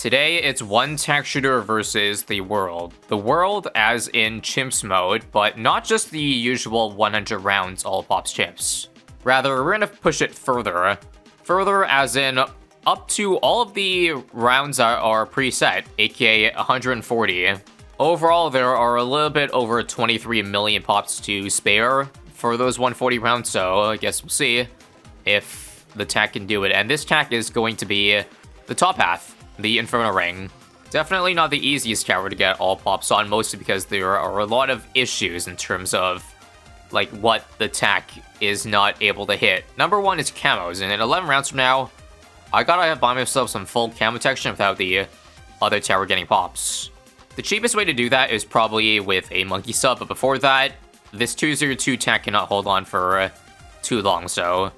Today, it's one tack shooter versus the world. The world as in chimps mode, but not just the usual 100 rounds all pops chips. Rather, we're gonna push it further. Further as in up to all of the rounds that are preset, aka 140. Overall, there are a little bit over 23 million pops to spare for those 140 rounds, so I guess we'll see if the tack can do it. And this tack is going to be the top half, the Inferno Ring. Definitely not the easiest tower to get all pops on, mostly because there are a lot of issues in terms of like what the tack is not able to hit. Number one is camos, and in 11 rounds from now, I gotta buy myself some full camo protection without the other tower getting pops. The cheapest way to do that is probably with a monkey sub, but before that, this 202 tack cannot hold on for too long, so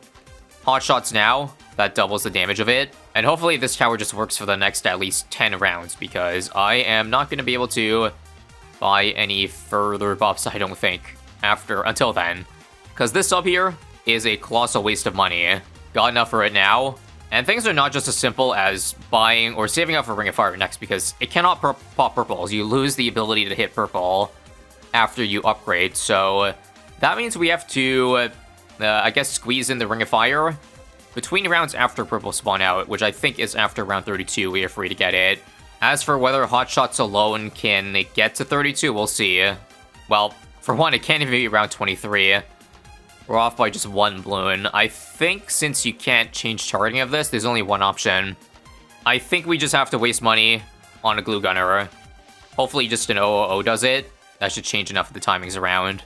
hot shots now, that doubles the damage of it. And hopefully this tower just works for the next at least 10 rounds, because I am not going to be able to buy any further buffs, I don't think, until then. Because this sub here is a colossal waste of money. Got enough for it now. And things are not just as simple as buying or saving up for Ring of Fire next, because it cannot pop purples. You lose the ability to hit purple after you upgrade. So that means we have to, I guess, squeeze in the Ring of Fire between rounds after purple spawn out, which I think is after round 32, we are free to get it. As for whether hotshots alone can get to 32, we'll see. Well, for one, it can't even be around 23. We're off by just one balloon. I think since you can't change targeting of this, there's only one option. I think we just have to waste money on a glue gunner. Hopefully just an 000 does it. That should change enough of the timings around.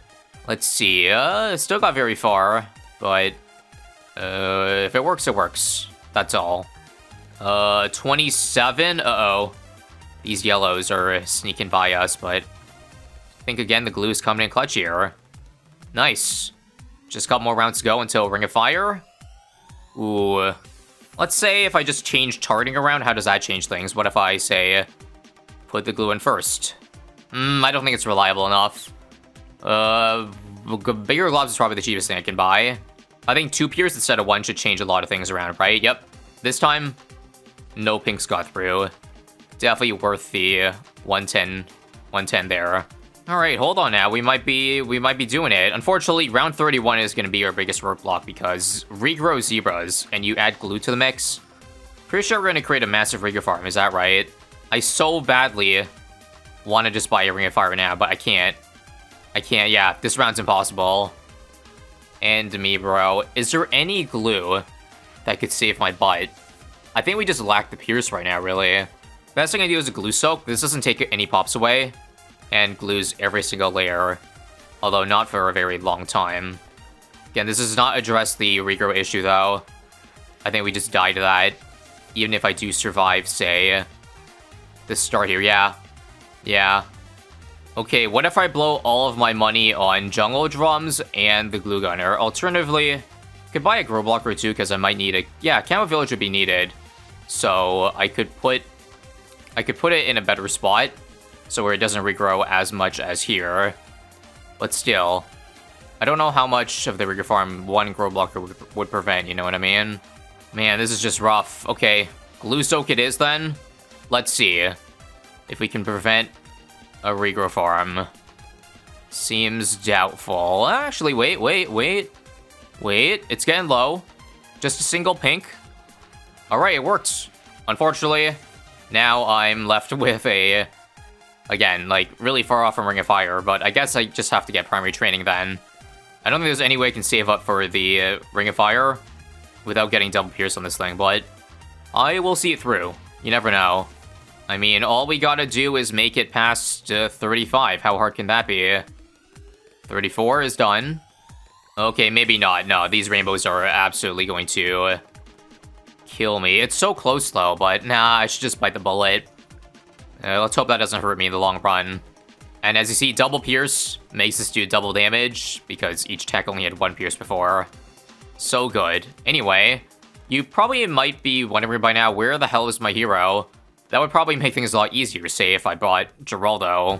Let's see, still got very far, but if it works, it works. That's all. 27? Uh-oh. These yellows are sneaking by us, but I think, again, the glue is coming in clutch here. Nice. Just a couple more rounds to go until Ring of Fire. Ooh. Let's say if I just change targeting around, how does that change things? What if I, say, put the glue in first? I don't think it's reliable enough. Bigger globs is probably the cheapest thing I can buy. I think 2 Piers instead of 1 should change a lot of things around, right? Yep. This time, no pinks got through. Definitely worth the 110 there. Alright, hold on now. We might be doing it. Unfortunately, round 31 is going to be our biggest roadblock because regrow zebras and you add glue to the mix. Pretty sure we're going to create a massive regrow farm, is that right? I so badly want to just buy a Ring of Fire now, but I can't. Yeah, this round's impossible. And me, bro. Is there any glue that could save my butt? I think we just lack the Pierce right now, really. Best thing I do is a glue soak. This doesn't take any pops away. And glues every single layer. Although not for a very long time. Again, this does not address the regrow issue, though. I think we just die to that. Even if I do survive, say, the start here. Yeah. Okay, what if I blow all of my money on jungle drums and the glue gunner? Alternatively, I could buy a grow blocker too, because I might need a... Yeah, Camo Village would be needed. So I could put it in a better spot, so where it doesn't regrow as much as here. But still, I don't know how much of the regrow farm one grow blocker would prevent, you know what I mean? Man, this is just rough. Okay, glue soak it is then. Let's see if we can prevent a regrow farm. Seems doubtful. Actually, wait. It's getting low. Just a single pink. Alright, it works. Unfortunately, now I'm left with a... Again, like, really far off from Ring of Fire, but I guess I just have to get primary training then. I don't think there's any way I can save up for the Ring of Fire without getting double pierce on this thing, but I will see it through. You never know. I mean, all we gotta do is make it past 35. How hard can that be? 34 is done. Okay, maybe not. No, these rainbows are absolutely going to kill me. It's so close, though, but nah, I should just bite the bullet. Let's hope that doesn't hurt me in the long run. And as you see, double pierce makes this do double damage, because each tech only had 1 pierce before. So good. Anyway, you probably might be wondering by now, where the hell is my hero? That would probably make things a lot easier, say, if I bought Geraldo.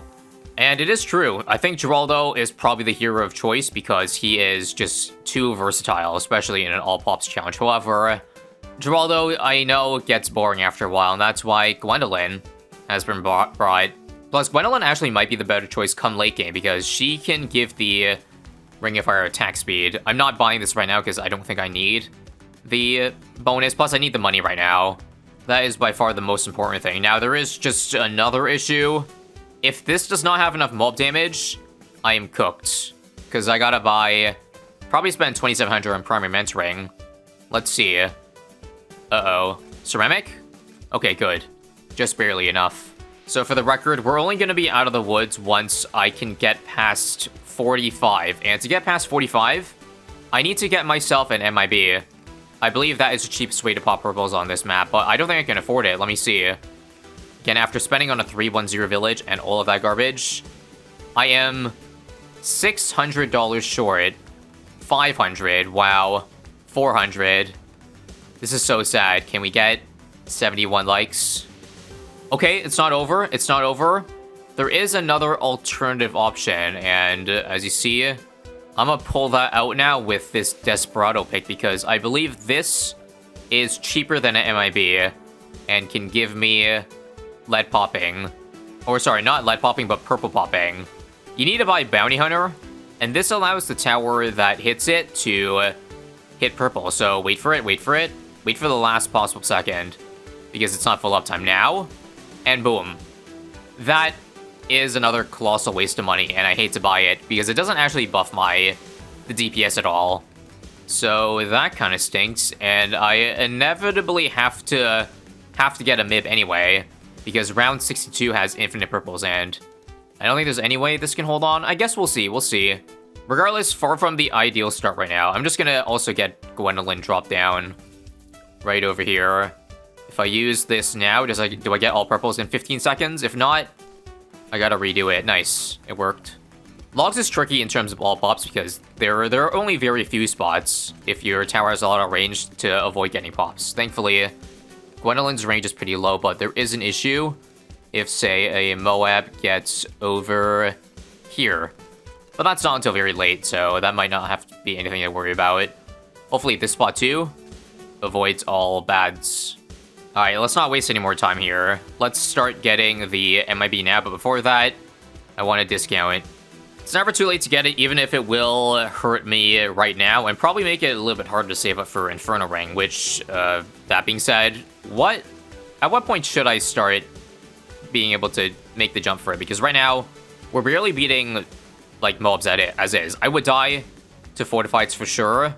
And it is true. I think Geraldo is probably the hero of choice because he is just too versatile, especially in an all-pops challenge. However, Geraldo, I know, gets boring after a while, and that's why Gwendolyn has been brought. Plus, Gwendolyn actually might be the better choice come late game, because she can give the Ring of Fire attack speed. I'm not buying this right now, because I don't think I need the bonus. Plus, I need the money right now. That is by far the most important thing. Now, there is just another issue. If this does not have enough mob damage, I am cooked. Because I gotta buy... Probably spend 2,700 on primary mentoring. Let's see. Uh-oh. Ceramic? Okay, good. Just barely enough. So for the record, we're only gonna be out of the woods once I can get past 45. And to get past 45, I need to get myself an MIB. I believe that is the cheapest way to pop purples on this map, but I don't think I can afford it. Let me see. Again, after spending on a 310 village and all of that garbage, I am $600 short. 500, wow. 400. This is so sad. Can we get 71 likes? Okay, it's not over. It's not over. There is another alternative option, and as you see, I'm gonna pull that out now with this Desperado pick because I believe this is cheaper than an MIB and can give me lead popping. Or sorry, not lead popping, but purple popping. You need to buy Bounty Hunter, and this allows the tower that hits it to hit purple. So wait for it, wait for it. Wait for the last possible second because it's not full uptime now. And boom. That is another colossal waste of money, and I hate to buy it because it doesn't actually buff the DPS at all. So that kind of stinks, and I inevitably have to get a MIB anyway because round 62 has infinite purples, and I don't think there's any way this can hold on. I guess we'll see, we'll see. Regardless, far from the ideal start right now. I'm just gonna also get Gwendolyn drop down right over here. If I use this now, do I get all purples in 15 seconds? If not, I gotta redo it. Nice. It worked. Logs is tricky in terms of all pops because there are only very few spots if your tower has a lot of range to avoid getting pops. Thankfully, Gwendolyn's range is pretty low, but there is an issue if, say, a Moab gets over here. But that's not until very late, so that might not have to be anything to worry about. Hopefully this spot too avoids all bads. Alright, let's not waste any more time here. Let's start getting the MIB now, but before that, I want a discount. It's never too late to get it, even if it will hurt me right now, and probably make it a little bit harder to save up for Inferno Ring, which, that being said, at what point should I start being able to make the jump for it? Because right now, we're barely beating, like, mobs at it, as is. I would die to Fortifieds for sure,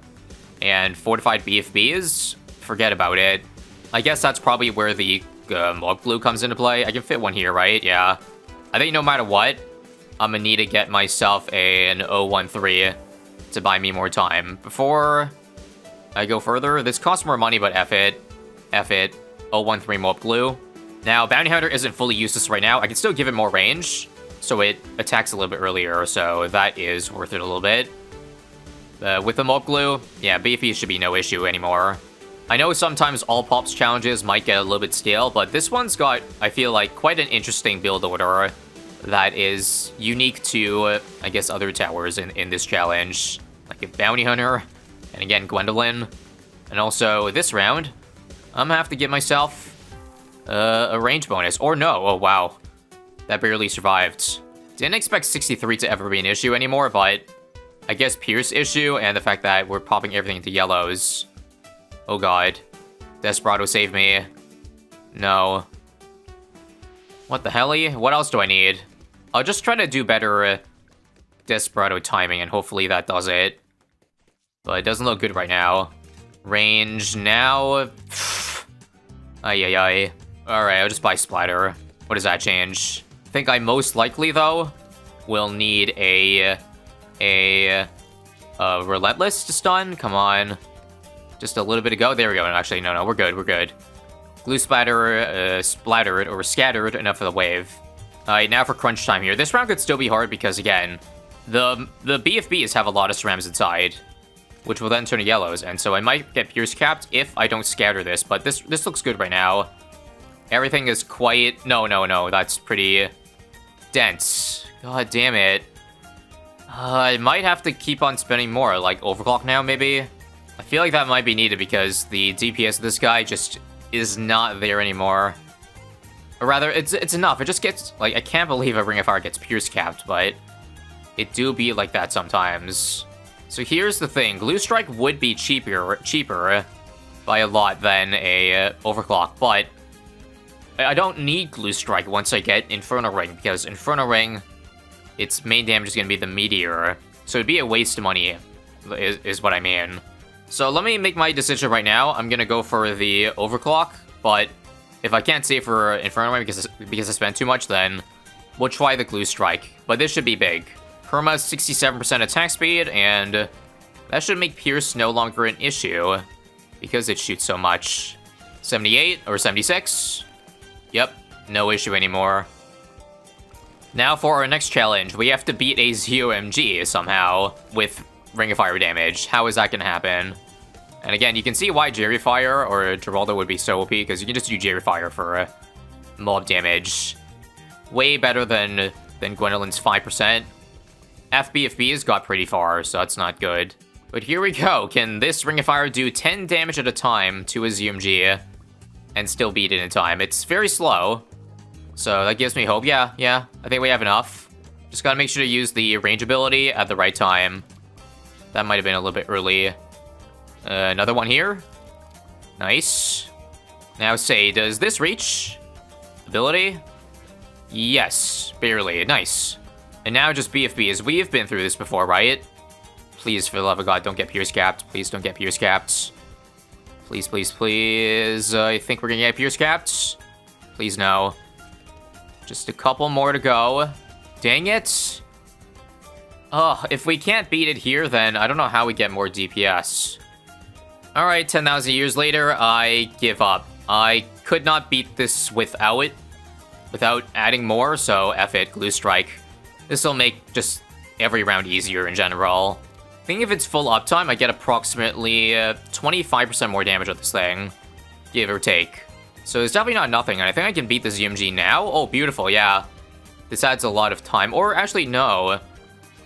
and Fortified BFBs, forget about it. I guess that's probably where the mob glue comes into play. I can fit one here, right? Yeah. I think no matter what, I'm gonna need to get myself an 013 to buy me more time. Before I go further, this costs more money, but F it. F it. 013 mob glue. Now, Bounty Hunter isn't fully useless right now. I can still give it more range, so it attacks a little bit earlier, so that is worth it a little bit. With the mob glue, yeah, BFE should be no issue anymore. I know sometimes all pops challenges might get a little bit stale, but this one's got, I feel like, quite an interesting build order that is unique to, I guess, other towers in this challenge. Like a Bounty Hunter, and again, Gwendolyn. And also, this round, I'm gonna have to give myself a range bonus. Or no, oh wow. That barely survived. Didn't expect 63 to ever be an issue anymore, but I guess Pierce issue and the fact that we're popping everything into yellows. Oh god. Desperado, save me. No. What the helly? What else do I need? I'll just try to do better Desperado timing, and hopefully that does it. But it doesn't look good right now. Range now. Ay ay ay. Alright, I'll just buy Splatter. What does that change? I think I most likely, though, will need a Relentless to stun. Come on. Just a little bit to go. There we go. Actually, no, we're good, we're good. Glue Splatter, splattered, or scattered, enough of the wave. Alright, now for crunch time here. This round could still be hard because, again, the BFBs have a lot of cerams inside, which will then turn to yellows, and so I might get Pierce capped if I don't scatter this, but this looks good right now. Everything is quite... No, that's pretty dense. God damn it. I might have to keep on spending more, like overclock now, maybe? I feel like that might be needed because the DPS of this guy just is not there anymore. Or rather, it's enough. It just gets, like, I can't believe a Ring of Fire gets Pierce capped, but it do be like that sometimes. So here's the thing. Glue Strike would be cheaper by a lot than a Overclock, but I don't need Glue Strike once I get Inferno Ring, because Inferno Ring, its main damage is going to be the Meteor. So it'd be a waste of money, is what I mean. So let me make my decision right now. I'm going to go for the Overclock, but if I can't save for Inferno Ring because I spent too much, then we'll try the Glue Strike. But this should be big. Perma 67% attack speed, and that should make Pierce no longer an issue because it shoots so much. 78 or 76. Yep, no issue anymore. Now for our next challenge, we have to beat a ZOMG somehow with Ring of Fire damage. How is that gonna happen? And again, you can see why Jerry Fire or Geraldo would be so OP, because you can just do Jerry Fire for mob damage. Way better than Gwendolyn's 5%. FBFB's got pretty far, so that's not good. But here we go. Can this Ring of Fire do 10 damage at a time to a ZMG and still beat it in time? It's very slow, so that gives me hope. Yeah, I think we have enough. Just gotta make sure to use the range ability at the right time. That might have been a little bit early. Another one here. Nice. Now say, does this reach? Ability? Yes, barely. Nice. And now just BFBs. We've been through this before, right? Please, for the love of God, don't get Pierce capped. Please don't get Pierce capped. Please, please, please. I think we're gonna get Pierce capped. Please, no. Just a couple more to go. Dang it. Ugh, if we can't beat it here, then I don't know how we get more DPS. Alright, 10,000 years later, I give up. I could not beat this without adding more, so F it, Glue Strike. This'll make just every round easier in general. I think if it's full uptime, I get approximately 25% more damage with this thing, give or take. So it's definitely not nothing, and I think I can beat the ZMG now. Oh, beautiful, yeah. This adds a lot of time, or actually, no.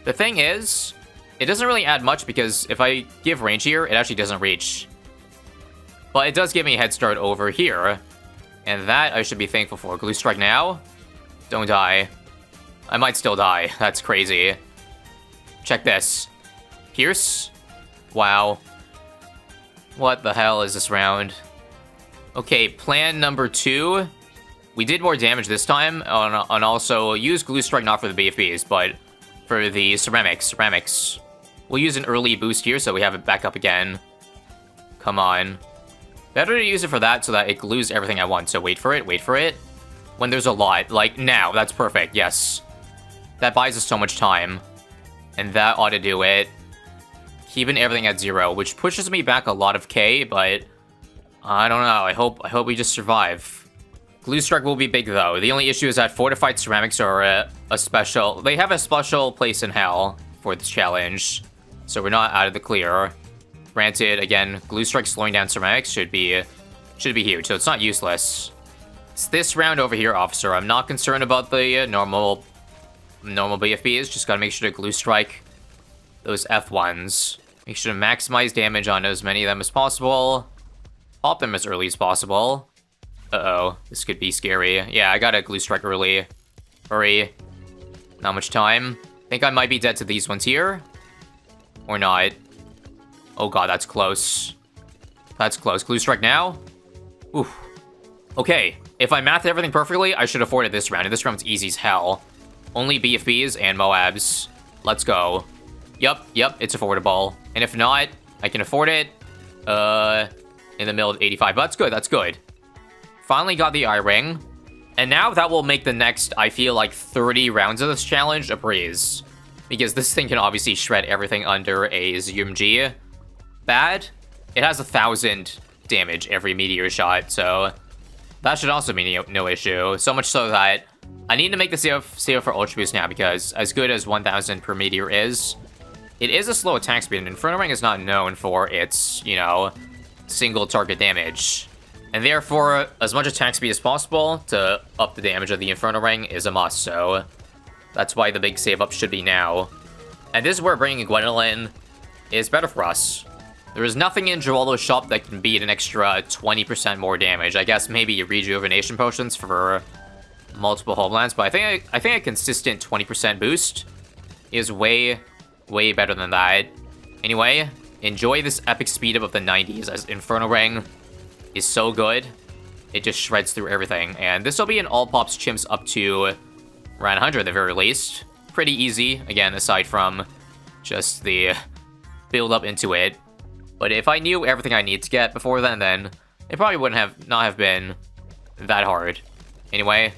The thing is, it doesn't really add much because if I give range here, it actually doesn't reach. But it does give me a head start over here, and that I should be thankful for. Glue Strike now. Don't die. I might still die. That's crazy. Check this. Pierce? Wow. What the hell is this round? Okay, plan number 2. We did more damage this time, and also use Glue Strike not for the BFBs, but for the ceramics. We'll use an early boost here so we have it back up again. Come on. Better to use it for that so that it glues everything I want. So wait for it. When there's a lot. Like now, that's perfect, yes. That buys us so much time. And that ought to do it. Keeping everything at 0, which pushes me back a lot of K, but I don't know. I hope we just survive. Glue Strike will be big though. The only issue is that fortified ceramics are a special. They have a special place in hell for this challenge, so we're not out of the clear. Granted, again, Glue Strike slowing down ceramics should be huge, so it's not useless. It's this round over here, officer. I'm not concerned about the normal BFBs. Just gotta make sure to Glue Strike those F1s. Make sure to maximize damage on as many of them as possible. Pop them as early as possible. Uh-oh, this could be scary. Yeah, I gotta Glue Strike early. Hurry. Not much time. Think I might be dead to these ones here. Or not. Oh god, that's close. That's close. Glue Strike now? Oof. Okay, if I mathed everything perfectly, I should afford it this round. And this round's easy as hell. Only BFBs and Moabs. Let's go. Yup, it's affordable. And if not, I can afford it. In the middle of 85. But that's good. Finally got the I-Ring. And now that will make the next, I feel like, 30 rounds of this challenge a breeze. Because this thing can obviously shred everything under a ZMG. Bad? It has 1,000 damage every meteor shot, so that should also be no issue. So much so that I need to make the save for Ultra Boost now, because as good as 1,000 per meteor is, it is a slow attack speed, and Inferno Ring is not known for its, you know, single target damage. And therefore, as much attack speed as possible to up the damage of the Inferno Ring is a must, so that's why the big save up should be now. And this is where bringing Gwendolyn is better for us. There is nothing in Giraldo's shop that can beat an extra 20% more damage. I guess maybe rejuvenation potions for multiple homelands, but I think a consistent 20% boost is way better than that. Anyway, enjoy this epic speed up of the 90s, as Inferno Ring is so good. It just shreds through everything, and this will be an all pops chimps up to around 100 at the very least. Pretty easy, again, aside from just the build up into it. But if I knew everything I need to get before then it probably wouldn't not have been that hard. Anyway,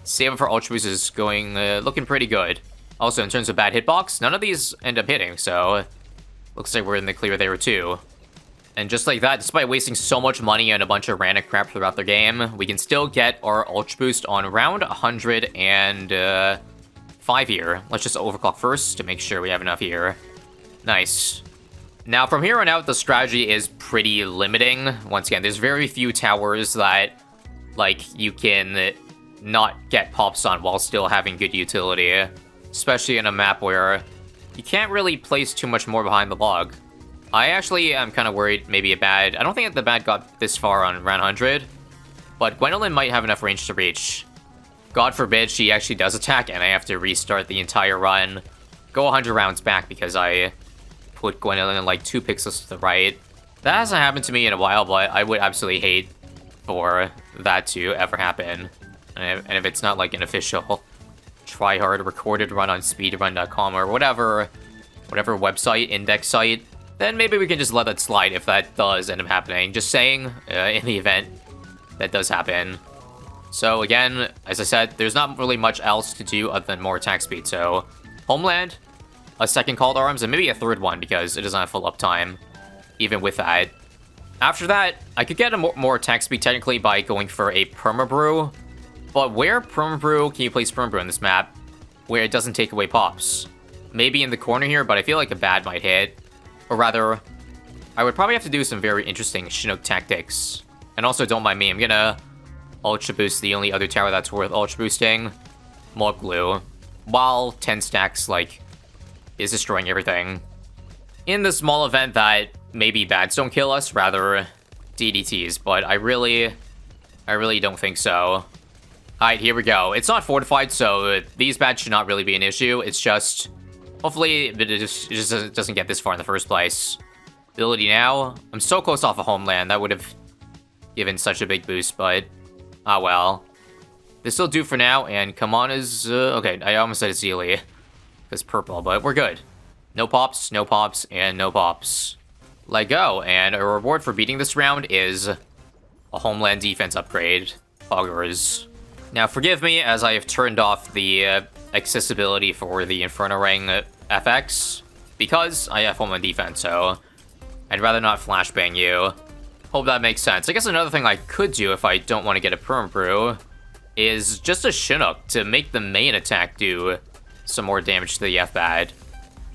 saving for Ultra Boost is going, looking pretty good. Also, in terms of bad hitbox, none of these end up hitting, so looks like we're in the clear there too. And just like that, despite wasting so much money on a bunch of random crap throughout the game, we can still get our Ultra Boost on around 105 here. Let's just overclock first to make sure we have enough here. Nice. Now, from here on out, the strategy is pretty limiting. Once again, there's very few towers that, like, you can not get pops on while still having good utility. Especially in a map where you can't really place too much more behind the log. I actually am kind of worried maybe a bad... I don't think the bad got this far on round 100. But Gwendolyn might have enough range to reach. God forbid she actually does attack and I have to restart the entire run. Go 100 rounds back because I put Gwendolyn in like 2 pixels to the right. That hasn't happened to me in a while, but I would absolutely hate for that to ever happen. And if it's not like an official try-hard recorded run on speedrun.com or whatever website, index site, then maybe we can just let that slide if that does end up happening. Just saying, in the event that does happen. So again, as I said, there's not really much else to do other than more attack speed. So, Homeland, a second Called Arms, and maybe a third one because it doesn't have full uptime, even with that. After that, I could get a more attack speed technically by going for a Permabrew. But where Permabrew can you place Permabrew in this map where it doesn't take away pops? Maybe in the corner here, but I feel like a bad might hit. Or rather, I would probably have to do some very interesting Chinook tactics. And also, don't mind me, I'm gonna Ultra Boost the only other tower that's worth Ultra Boosting, Mob Glue, while 10 stacks, like, is destroying everything. In the small event that maybe bads don't kill us, rather DDTs, but I really don't think so. Alright, here we go. It's not fortified, so these bads should not really be an issue. It's just, hopefully, it just doesn't get this far in the first place. Ability now. I'm so close off a Homeland. That would have given such a big boost, but ah well. This will do for now, and come on is, okay, I almost said Zealy, because purple, but we're good. No pops, and no pops. Let go, and a reward for beating this round is a Homeland defense upgrade. Augurs. Now, forgive me as I have turned off the accessibility for the Inferno Ring FX, because I have Homeland defense, so I'd rather not flashbang you. Hope that makes sense. I guess another thing I could do if I don't want to get a Permabrew is just a Chinook to make the main attack do some more damage to the F-Bad.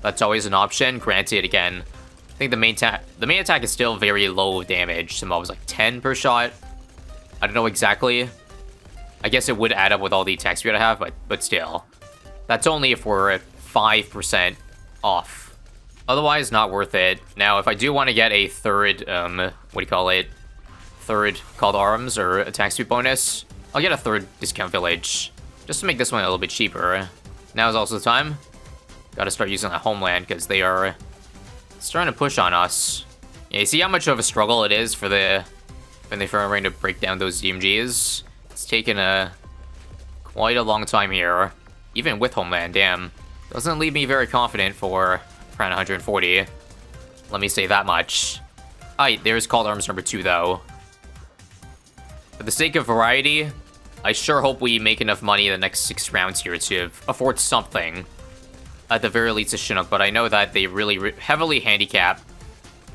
That's always an option. Granted, again, I think the main attack is still very low damage. Some was like 10 per shot. I don't know exactly. I guess it would add up with all the attack speed I have, but still. That's only if we're at 5% off. Otherwise, not worth it. Now, if I do want to get a third, what do you call it? Third Called Arms or attack speed bonus, I'll get a third Discount Village, just to make this one a little bit cheaper. Now is also the time. Gotta start using that Homeland, because they are starting to push on us. Yeah, you see how much of a struggle it is for the Inferno Ring to break down those DMGs? It's taken quite a long time here, even with Homeland, damn. Doesn't leave me very confident for around 140. Let me say that much. Alright, there's Called Arms number 2, though. For the sake of variety, I sure hope we make enough money in the next 6 rounds here to afford something. At the very least a Chinook, but I know that they really heavily handicap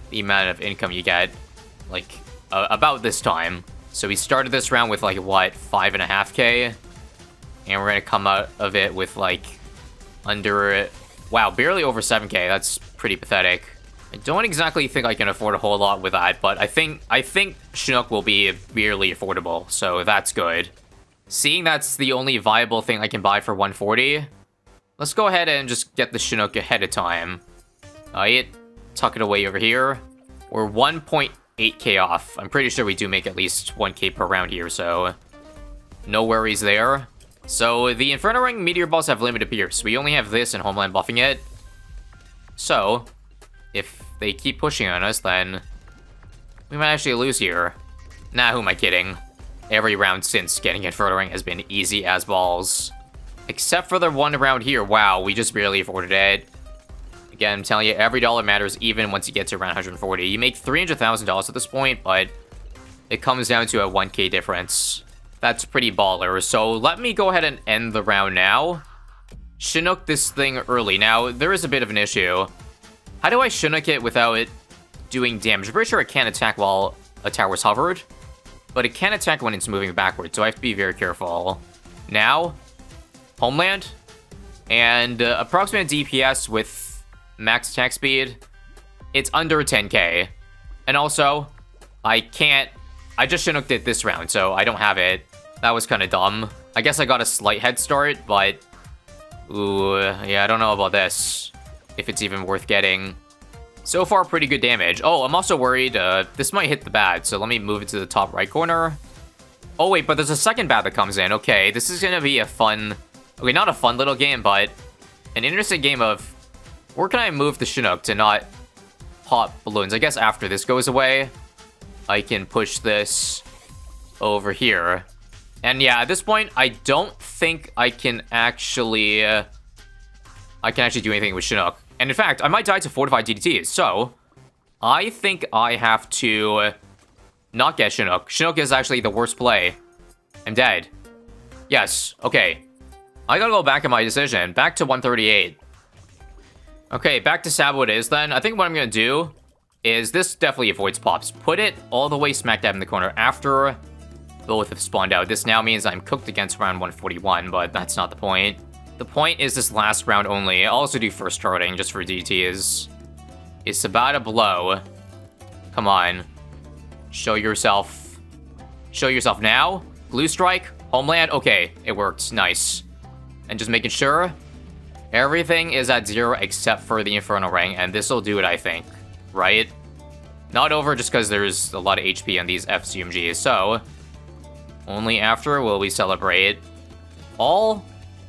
the amount of income you get, like, about this time. So we started this round with, like, what, 5.5k? And we're gonna come out of it with, like, under... Wow, barely over 7k. That's pretty pathetic. I don't exactly think I can afford a whole lot with that, but I think Chinook will be barely affordable, so that's good. Seeing that's the only viable thing I can buy for 140, let's go ahead and just get the Chinook ahead of time. Alright, tuck it away over here. We're 1.8k off. I'm pretty sure we do make at least 1k per round here, so no worries there. So the Inferno Ring Meteor Balls have limited pierce. We only have this and Homeland buffing it. So if they keep pushing on us, then we might actually lose here. Nah, who am I kidding? Every round since getting Inferno Ring has been easy as balls. Except for the one round here. Wow, we just barely afforded it. Again, I'm telling you, every dollar matters even once you get to around 140. You make $300,000 at this point, but it comes down to a 1k difference. That's pretty baller. So let me go ahead and end the round now. Chinook this thing early. Now, there is a bit of an issue. How do I Chinook it without it doing damage? I'm pretty sure it can't attack while a tower's hovered, but it can attack when it's moving backwards, so I have to be very careful. Now, Homeland, and approximate DPS with max attack speed, it's under 10k. And also, I just Chinooked it this round, so I don't have it. That was kind of dumb. I guess I got a slight head start, but ooh, yeah, I don't know about this. If it's even worth getting. So far, pretty good damage. Oh, I'm also worried this might hit the bat, so let me move it to the top right corner. Oh wait, but there's a second bat that comes in. Okay, this is gonna be a fun, okay, not a fun little game, but an interesting game of where can I move the Chinook to not pop balloons? I guess after this goes away, I can push this over here. And yeah, at this point, I don't think I can actually do anything with Chinook. And in fact, I might die to fortified DDTs, so I think I have to not get Chinook. Chinook is actually the worst play. I'm dead. Yes, okay. I gotta go back in my decision. Back to 138. Okay, back to Sabo it is then. I think what I'm gonna do is this definitely avoids pops. Put it all the way smack dab in the corner after both have spawned out. This now means I'm cooked against round 141, but that's not the point. The point is this last round only. I'll also do first charting just for DTs. It's about to blow. Come on. Show yourself. Show yourself now. Blue strike. Homeland. Okay, it worked. Nice. And just making sure everything is at 0 except for the Inferno Ring, and this will do it, I think. Right? Not over just because there's a lot of HP on these FCMGs, so only after will we celebrate all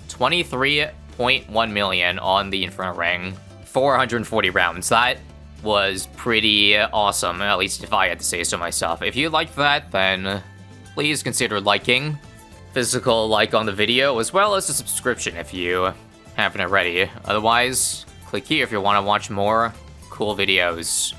23.1 million on the Inferno Ring. 440 rounds. That was pretty awesome, at least if I had to say so myself. If you liked that, then please consider liking. Physical like on the video, as well as a subscription if you haven't already. Otherwise, click here if you want to watch more cool videos.